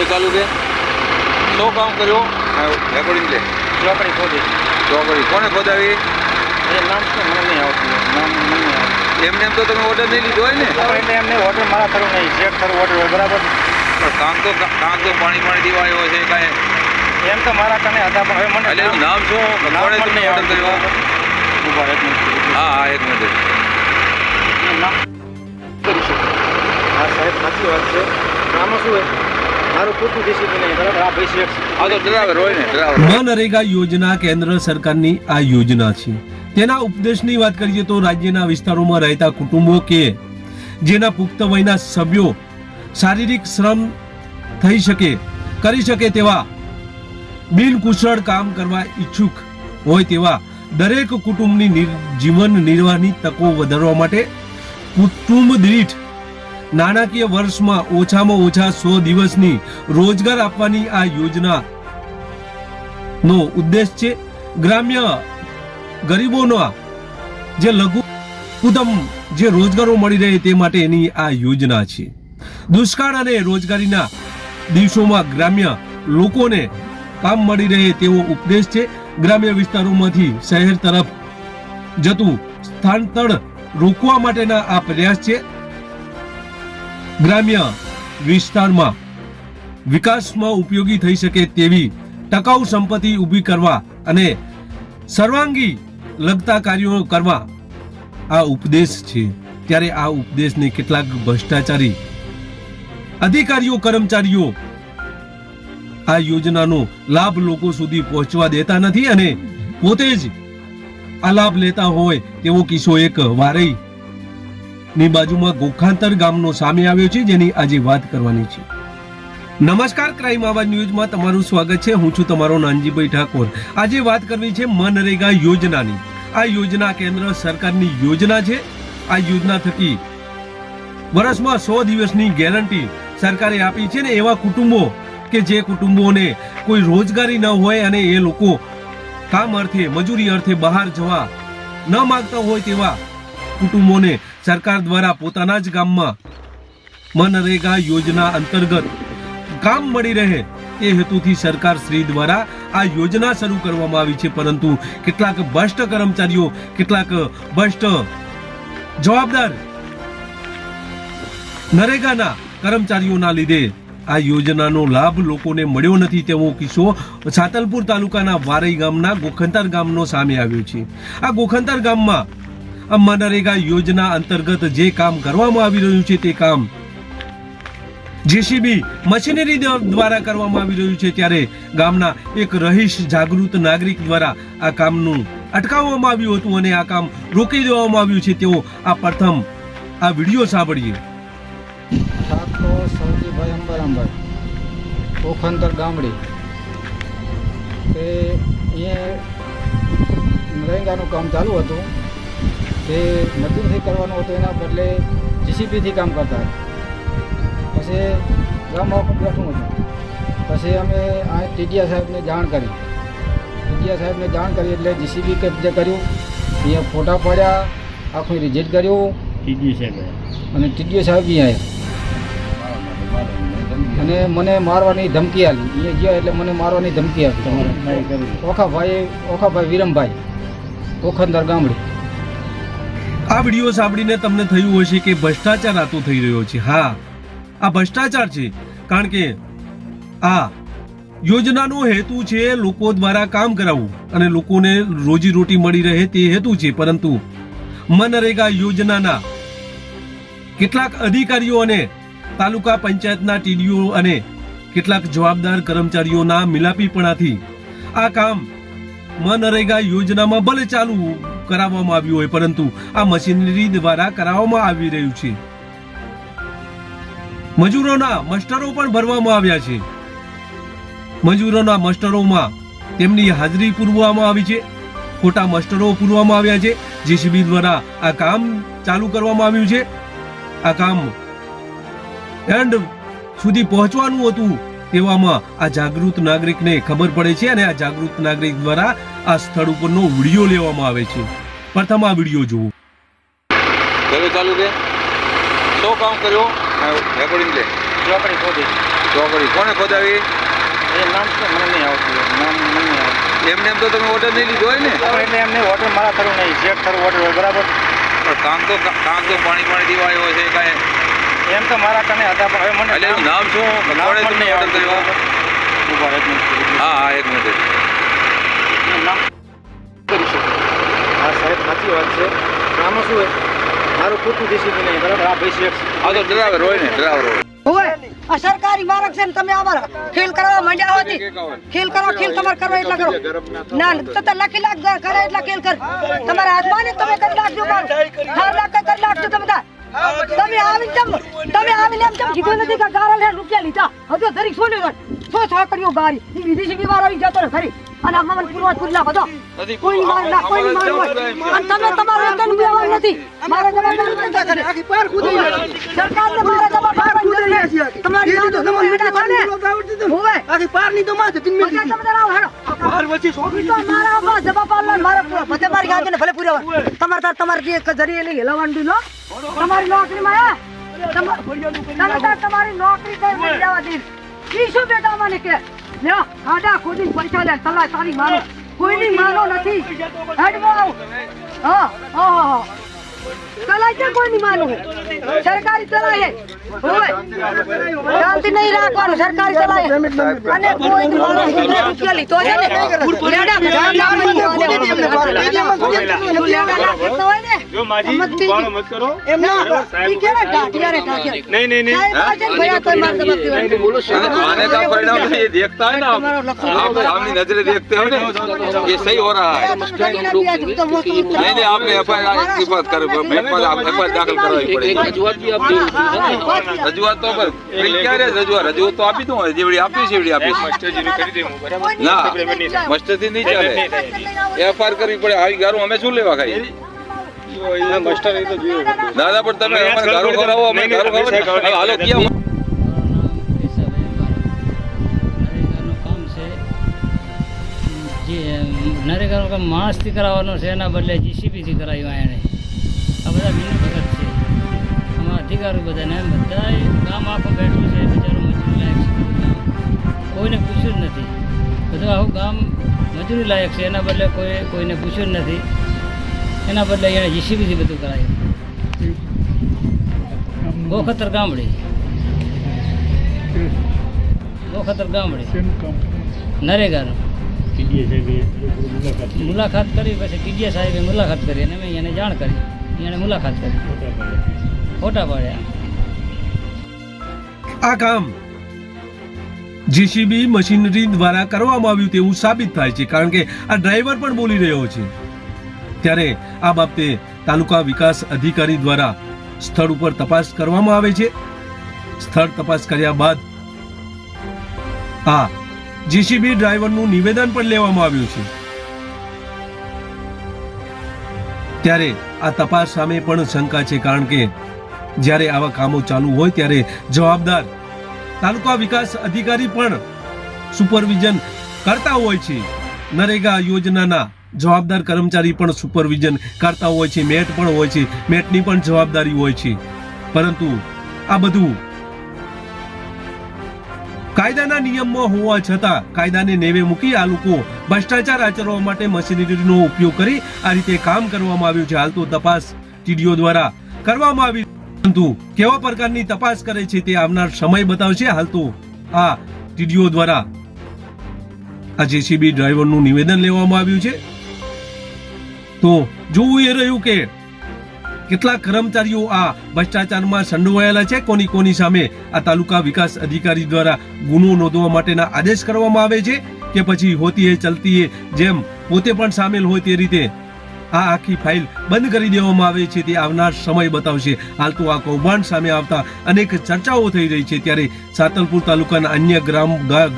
ચાલુ કે શું કામ કર્યું? રેકોર્ડિંગ લે. ચોકડી ખોદી. ચોકડી કોને ખોદાવી? એ નામ શું મને નહીં આવતું. નામ મને નહીં આવતું. એમને એમ તો તમે ઓર્ડર નહીં લીધો હોય ને? એટલે એમને ઓર્ડર મારા થરું નહીં, ચેક થરું ઓર્ડર હોય બરાબર. કામ તો પાણી દીવાયો છે કાંઈ એમ તો મારા કને હતા પણ હવે મને એટલે એનું નામ શું? કોણે તમને ઓર્ડર કર્યો? ઉભા રહે એક મિનિટ. હા 1 મિનિટ. નામ કરી શકો. હા સાહેબ સાચી વાત છે. આમાં શું હોય મારું ખોટું ડિસિપ્લિન નહીં બરાબર. આ ભાઈ શેઠ આ તો ડ્રાઈવર હોય ને ડ્રાઈવર. મનરેગા યોજના કેન્દ્ર સરકારની આ યોજના છે. તેના ઉપદેશની વાત કરીએ તો રાજ્યના વિસ્તારોમાં રહેતા કુટુંબો કે જેના પુખ્ત વયના સભ્યો શારીરિક શ્રમ થઈ શકે કરી શકે તેવા બિનકુશળ કામ કરવા ઈચ્છુક હોય તેવા દરેક કુટુંબની જીવન નિર્વાહની તકો વધારવા માટે કુટુંબ દીઠ નાણાકીય વર્ષમાં ઓછામાં ઓછા 100 દિવસની રોજગાર આપવાની આ યોજના નો ઉદ્દેશ છે ગ્રામ્ય ગરીબોના જે લઘુત્તમ જે રોજગારો મળી રહે તે માટેની આ યોજના છે. દુષ્કાળ અને રોજગારીના દિવસોમાં ગ્રામ્ય લોકોને કામ મળી રહે તેવો ઉપદેશ છે. ગ્રામ્ય વિસ્તારોમાંથી શહેર તરફ જતું સ્થળાંતર રોકવા માટેના આ પ્રયાસ છે. ગ્રામ્ય વિસ્તારમાં વિકાસમાં ઉપયોગી થઈ શકે તેવી ટકાઉ સંપત્તિ ઊભી કરવા અને સર્વાંગી લગતા કાર્યો કરવા આ ઉપદેશ છે. ત્યારે આ ઉપદેશને કેટલાક ભ્રષ્ટાચારી અધિકારીઓ કર્મચારીઓ આ યોજનાનો લાભ લોકો સુધી પહોંચવા દેતા નથી અને પોતે જ આ લાભ લેતા હોય તેવો કિસ્સો એક વારઈ ની બાજુમાં ગોખાંતર ગામનો સામે આવ્યો છે, જેની આજે વાત કરવાની છે. નમસ્કાર, ક્રાઇમ આવાજ ન્યૂઝમાં તમારું સ્વાગત છે. હું છું તમારો નાનજીભાઈ ઠાકોર. આજે વાત કરવી છે મનરેગા યોજનાની. આ યોજના કેન્દ્ર સરકારની યોજના છે. આ યોજના થકી વર્ષમાં 100 દિવસની ગેરંટી સરકારે આપી છે ને એવા કુટુંબો કે જે કુટુંબોને કોઈ રોજગારી ન હોય અને એ લોકો કામ અર્થે મજૂરી અર્થે બહાર જવા ન માંગતા હોય તેવા કુટુંબોને સરકાર દ્વારા પોતાના જ ગામમાં મનરેગા યોજના અંતર્ગત કામ મળી રહે તે હેતુથી સરકાર શ્રી દ્વારા આ યોજના શરૂ કરવામાં આવી છે. પરંતુ કેટલાક ભ્રષ્ટ કર્મચારીઓ, કેટલાક ભ્રષ્ટ જવાબદાર નરેગાના કર્મચારીઓના લીધે આ યોજનાનો લાભ લોકોને મળ્યો નથી તેવો કિસ્સો સાતલપુર તાલુકાના વારઈ ગામના ગોખંતર ગામનો સામે આવ્યો છે. આ ગોખંતર ગામમાં આ મનરેગા યોજના અંતર્ગત જે કામ કરવામાં આવી રહ્યું છે તે કામ જેસીબી મશીનરી દ્વારા કરવામાં આવી રહ્યું છે. ત્યારે ગામના એક રહીશ જાગૃત નાગરિક દ્વારા આ કામનું અટકાવવામાં આવ્યું હતું અને આ કામ રોકી દેવામાં આવ્યું છે. તેઓ આ પ્રથમ આ વિડીયો સાંભળીએ. સૌજીભાઈ અંબારામભાઈ ઓખંતર ગામડી તે અહીંયા નરેગાનું કામ ચાલુ હતું. તે મજૂરથી કરવાનું હતું, એના બદલે જીસીબીથી કામ કરતા. પછી ગામમાં પણ બેઠું હતું. પછી અમે આ ટીડીયા સાહેબને જાણ કરી. ટીડીયા સાહેબને જાણ કરી એટલે જીસીબી કબજે કર્યું. અહીંયા ફોટા પડ્યા, આખું રિજેક્ટ કર્યું. અને ટીડીઓ સાહેબ બી આવ્યા અને મને મારવાની ધમકી આપી. એ ગયો એટલે મને મારવાની ધમકી આપી. ઓખાભાઈ વિરમભાઈ ઓખંદર ગામડી. આ વિડીયો સાંભળીને તમને થયું હશે કે ભ્રષ્ટાચાર આતો થઈ રહ્યો છે. હા, આ ભ્રષ્ટાચાર છે. કારણ કે આ યોજનાનો હેતુ છે લોકો દ્વારા કામ કરાવવું અને લોકોને રોજી રોટી મળી રહે તે હેતુ છે. પરંતુ મનરેગા યોજનાના કેટલાક અધિકારીઓ અને તાલુકા પંચાયતના ટીડીઓ અને કેટલાક જવાબદાર કર્મચારીઓના મિલાપીપણાથી આ કામ મનરેગા યોજનામાં ભલે ચાલુ કરાવવામાં આવ્યું હોય પરંતુ આ મશીનરી દ્વારા કરાવવામાં આવી રહ્યું છે. મજૂરોના મસ્ટરો પણ ભરવામાં આવ્યા છે. મજૂરોના મસ્ટરોમાં તેમની હાજરી પૂરવામાં આવી છે. ખોટા મસ્ટરો પૂરવામાં આવ્યા છે. જેસીબી દ્વારા આ કામ ચાલુ કરવામાં આવ્યું છે. આ કામ એન્ડ સુધી પહોંચવાનું હતું તેવામાં આ જાગૃત નાગરિકને ખબર પડે છે અને આ જાગૃત નાગરિક દ્વારા આ સ્થળ ઉપરનો વિડીયો લેવામાં આવે છે. પ્રથમ આ વિડીયો જુઓ. ચાલુ કે શું કામ કર્યું? રેકોર્ડિંગ લે. ચોકડી ખોદી. ચોકડી કોને ખોદાવી? એ નામ તો મને નહીં આવતું, નામ મને નહીં આવતું. એમને એમ તો તમે ઓર્ડર નહીં લીધો હોય ને? એટલે એમને ઓર્ડર મારા થરું નહીં, ચેક થરું ઓર્ડર હોય બરાબર. પણ કામ તો પાણી દેવા આવ્યો છે કાંઈ. એમ તો મારા કને હતા પણ હવે મને એટલે એનું નામ શું? નામ કોણે પણ તમને નહીં ઓર્ડર કર્યો? આવતું. ઉભા રહો એક મિનિટ. હા એક મિનિટ. નામ કરી શકો. હા સાહેબ સાચી વાત છે. આમાં શું હોય મારું ખોટું જેસીબી નહીં બરાબર. આ ભાઈ શેઠ આ તો ડ્રાઈવર હોય ને, ડ્રાઈવર હોય. હોય આ સરકારી માર્ગ છે ને તમે અમારા ખેલ કરવા માંડ્યા હોતી. ખેલ કરો, ખેલ તમારે કરવા એટલા કરો. ના તો લખી લાખ કરે એટલા ખેલ કર. તમારા હાથમાં ને તમે કરી લાખજો કામ. 4 લાખ કરી લાખજો તમે તાર. તમે આવીને એમ કેમ કીધું નથી કે ગારા લે રૂપિયા લીધા. હજુ ધરી છોડ્યો છો છોકરીઓ ગારી વિદેશી બીમાર આવી જતો ને ખરી. અને મમન પુરલા બધો કોઈ માર ના કોઈ માર હોય. અને તમે તમારા રંગન બેવા નથી. મારા જવાબદાર નતા કરે. આખી પાર કૂદી સરકારને મારા જવાબદાર નથી. તમારી વાત તો તમારી બેટા થાને હોવે આખી પાર ની તો માથે તીન મે તમે રાવ હેડો પાર વચ્ચે છોકરી તો મારા બા જવાબ આલવા મારા બધે મારી ગાજે ને ભલે પૂરા તમારી જે જરીએ લઈ લવાંડી લો તમારી નોકરી માં તમારી નોકરી કઈ મળી જવા દે. ઈ શું બેટા મને કે લ્યો આડા ખોદી પૈસા લે તલા તારી માનો કોઈની માનો નથી. હેડવો હા હા ચલાય છે કોઈની માનો સરકારી ચલાય હોય શાંતિ નહીં રાખવાનું સરકારી ચલાય અને કોઈની માનો રૂપિયા લીધો છે ને લેડા જો માજી બાણો મત કરો એમના ઈ કેને ઢાટિયા રે ઢાટિયા નહીં ભયા કોઈ માર દબાવ બોલો आने का परिणाम ये देखता है ना आप सामने नजरे देखते हो ना ये सही हो रहा है. नहीं आपने एफआईआर की बात कर एफआईआर दाखिल करवाई पड़ेगी. रजूआत तो पर क्या रे रजूआत तो આપી દઉં જેવડી આપી છે એવડી આપી માસ્ટરજીને કરી દેવું બરાબર ના મસ્તથી નહીં ચાલે. એફઆઈઆર કરવી પડે. આવી ગારું અમે શું લેવા ખાઈ? માસ્ટર એ તો જોયો દાદા પણ તમે અમને ગારું કરાવો અમે ગારું કરાવો. હાલો ક્યાં નરેગાનું કામ માણસથી કરાવવાનું છે એના બદલે જીસીબીથી કરાવ્યું એણે. આ બધા મિની ભગત છે આમાં અધિકારી બધાને બધા કામ આખું બેઠું છે બિચારું મજૂરી લાયક છે. કોઈને પૂછ્યું જ નથી. બધું આખું ગામ મજૂરી લાયક છે એના બદલે કોઈને પૂછ્યું જ નથી. એના બદલે એણે જીસીબીથી બધું કરાવ્યું. બોખતર ગામડી નરેગાનું મુલાકાત કરી પછી ટીડીએ સાહેબે મુલાકાત કરી અને મેં એને જાણ કરી. એને મુલાકાત કરી ફોટા પાડ્યા. આ કામ જેસીબી મશીનરી દ્વારા કરવામાં આવ્યું તેવું સાબિત થાય છે, કારણ કે આ ડ્રાઈવર પણ બોલી રહ્યો છે. ત્યારે આ બાબતે તાલુકા વિકાસ અધિકારી દ્વારા સ્થળ ઉપર તપાસ કરવામાં આવે છે. સ્થળ તપાસ કર્યા બાદ આ જેસીબી ડ્રાઈવરનું નિવેદન પણ લેવામાં આવ્યું છે. ત્યારે આ તપાસ સામે પણ શંકા છે, કારણ કે જ્યારે આવા કામો ચાલુ હોય ત્યારે જવાબદાર તાલુકા વિકાસ અધિકારી પણ સુપરવિઝન કરતા હોય છે. નરેગા યોજનાના જવાબદાર કર્મચારી પણ સુપરવિઝન કરતા હોય છે. મેટ પણ હોય છે, મેટની પણ જવાબદારી હોય છે. પરંતુ આ બધું કાયદાના નિયમમાં હોવા છતાં કાયદાને નેવે મૂકી આ લોકો ભ્રષ્ટાચાર આચરવા માટે મશીનરીનો ઉપયોગ કરી આ રીતે કામ કરવામાં આવ્યું છે. હાલ તો તપાસ ટીડીઓ દ્વારા કરવામાં આવી, પરંતુ કેવા પ્રકારની તપાસ કરે છે તે આવનાર સમય બતાવશે. હાલ તો આ ટીડીઓ દ્વારા આ જેસીબી ડ્રાઈવરનું નિવેદન લેવામાં આવ્યું છે. તો જોવું એ રહ્યું કે કેટલા કર્મચારીઓ આ ભ્રષ્ટાચારમાં સંડોવાયેલા છે. કોની સામે આ તાલુકા વિકાસ અધિકારી દ્વારા ગુનો નોંધવા માટેના આદેશ કરવામાં આવે છે કે પછી હોતી એ ચલતી એ જેમ પોતે પણ સામેલ હોય તે રીતે આ આખી ફાઇલ બંધ કરી દેવામાં આવે છે તે આવનાર સમય બતાવશે. હાલ તો આ કૌભાંડ સામે આવતા અનેક ચર્ચાઓ થઈ રહી છે. ત્યારે સાતલપુર તાલુકાના અન્ય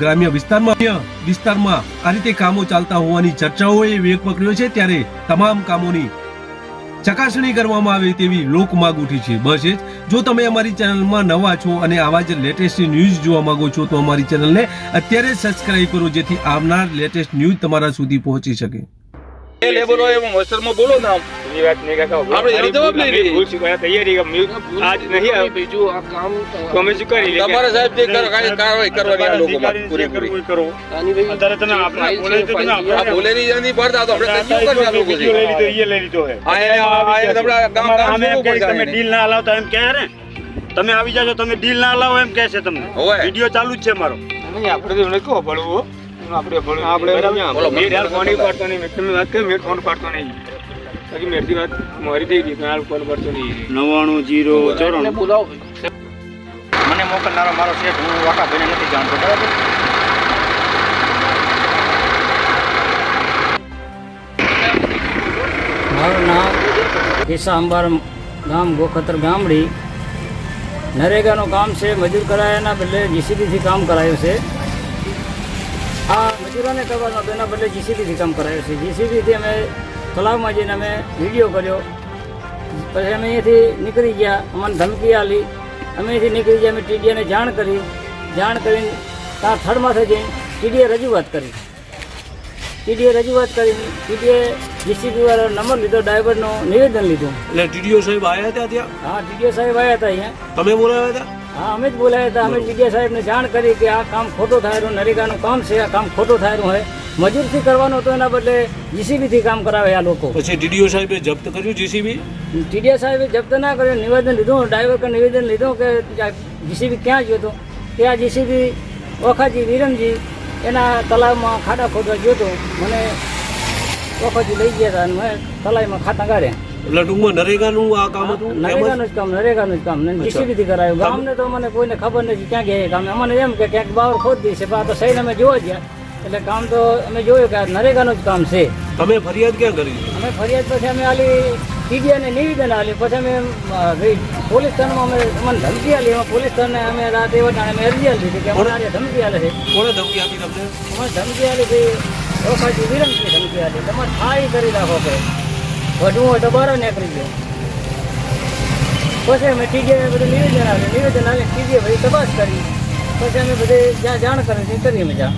ગ્રામ્ય વિસ્તારમાં આ રીતે કામો ચાલતા હોવાની ચર્ચાઓએ વેગ પકડ્યો છે. ત્યારે તમામ કામોની ચકાસણી કરવામાં આવે તેવી લોક માંગ ઉઠી છે. બસ એ જ. જો તમે અમારી ચેનલમાં નવા છો અને આવા જ લેટેસ્ટ ન્યૂઝ જોવા માંગો છો તો અમારી ચેનલને અત્યારે સબસ્ક્રાઇબ કરો, જેથી આવનાર લેટેસ્ટ ન્યૂઝ તમારા સુધી પહોંચી શકે. લેબર હોય એમાં વસ્ત્રમાં બોલો ને આમ એની વાત નહીં કાકા આપણે એનો જવાબ નહીં રહી. ભૂલ સ્વીકારવા તૈયારી કે આજ નહીં આવે બીજું આ કામ તો અમે શું કરી લઈએ? તમારે સાહેબ જે કરો કાંઈ કાર્યવાહી કરવાની આ લોકો માટે પૂરેપૂરી. પૂરી કરો આની ભાઈ અત્યારે તમે આપણે બોલે તો તમે આ બોલેની જવાની પડતા તો આપણે કંઈ શું કરવા લોકો વિડીયો છે? લઈ લીધો, એ લઈ લીધો હે. આ એને તમને કામ અમે એમ કરવું કહે પડશે તમે એને. ડીલ ના હલાવતા એમ કહે ને તમે આવી જાજો તમે ડીલ ના હલાવો એમ કહે છે તમને હોવે. વિડીયો ચાલુ જ છે મારો આપણે તો નથી કહો ભળવું આપણે બોલો, મેં યાર ફોન પાડતો નહીં મેં તમે વાત કરી મેં ફોન પાડતો નહીં બાકી મેરથી વાત મારી થઈ ગઈ પણ ફોન કરતો નહીં 99 એને બોલાવો મને મોકલનારો મારો શેઠ હું વાકા ભાઈને નથી જાણતો બરાબર. મારું નામ કેશા અંબાર, ગામ ગોખતર ગામડી. નરેગાનું કામ છે, મજૂર કરાયાના બદલે જીસીબીથી કામ કરાયું છે. આ મજૂરોને કરવાનો હતો, એના બદલે જીસીબીથી કામ કરાયું છે. જીસીબીથી અમે તલાવમાં જઈને અમે વિડીયો કર્યો, પછી અમે અહીંયાથી નીકળી ગયા, અમને ધમકી આલી, અમે અહીંથી નીકળી ગયા, અમે ટીડીએને જાણ કરીને ત્યાં થર્ડમાંથી જઈને ટીડીએ રજૂઆત કરી. ટીડીએ જીસીબી વાળો નંબર લીધો, ડ્રાઈવરનું નિવેદન લીધું. એટલે ટીડીઓ સાહેબ આવ્યા હતા ત્યાં? હા, ટીડીઓ સાહેબ આવ્યા હતા અહીંયા. તમે બોલાવ્યા હતા? હા, અમે જ બોલાયા હતા. અમે ટીડીઓ સાહેબને જાણ કરી કે આ કામ ખોટું થાયરું, નરેગાનું કામ છે, આ કામ ખોટું થાયરું હોય, મજૂરથી કરવાનું હતું, એના બદલે જીસીબીથી કામ કરાવે આ લોકો. પછી ટીડીઓ સાહેબે જપ્ત કર્યું જીસીબી? ટીડીઓ સાહેબે જપ્ત ના કર્યું, નિવેદન લીધું, ડ્રાઈવર કે નિવેદન લીધું કે જીસીબી ક્યાં ગયો હતો, કે આ જીસીબી ઓખાજી વિરમજી એના તલાવમાં ખાડા ખોદવા ગયો હતો, મને ઓખાજી લઈ ગયા હતા અને મેં તલાવમાં ખાતા કાઢ્યા. એટલે ટૂંકમાં નરેગાનું આ કામ હતું? નરેગાનું જ કામ જીસીબીથી કરાયું. ગામને તો મને કોઈને ખબર નથી ક્યાં ગયા કામ. અમને એમ કે ક્યાંક બાવર ખોદી છે, પણ આ તો સહીને અમે જોવા ગયા એટલે કામ તો અમે જોયું કે આ નરેગાનું જ કામ છે. તમે ફરિયાદ ક્યાં કરી? અમે ફરિયાદ પછી અમે આલી ટીડીઓને નિવેદન આલી, પછી અમે પોલીસ સ્ટેશનમાં અમને ધમકી આલી. એમાં પોલીસ સ્ટેશને અમે રાત એવા ટાણે અમે અરજી આલી હતી કે અમને આ ધમકી આલે છે. કોણે ધમકી આપી તમને? અમે ધમકી આલી ભાઈ ઓખાજી વિરમથી ધમકી આલી, તમારે થાય કરી રાખો કે વધુ હોય તો બહાર નીકળી ગયો. પછી અમે ટીડીઓને બધું નિવેદન આલી ટીડીએ ભાઈ તપાસ કરી, પછી અમે બધે જ્યાં જાણ કરી કરી અમે જાણ.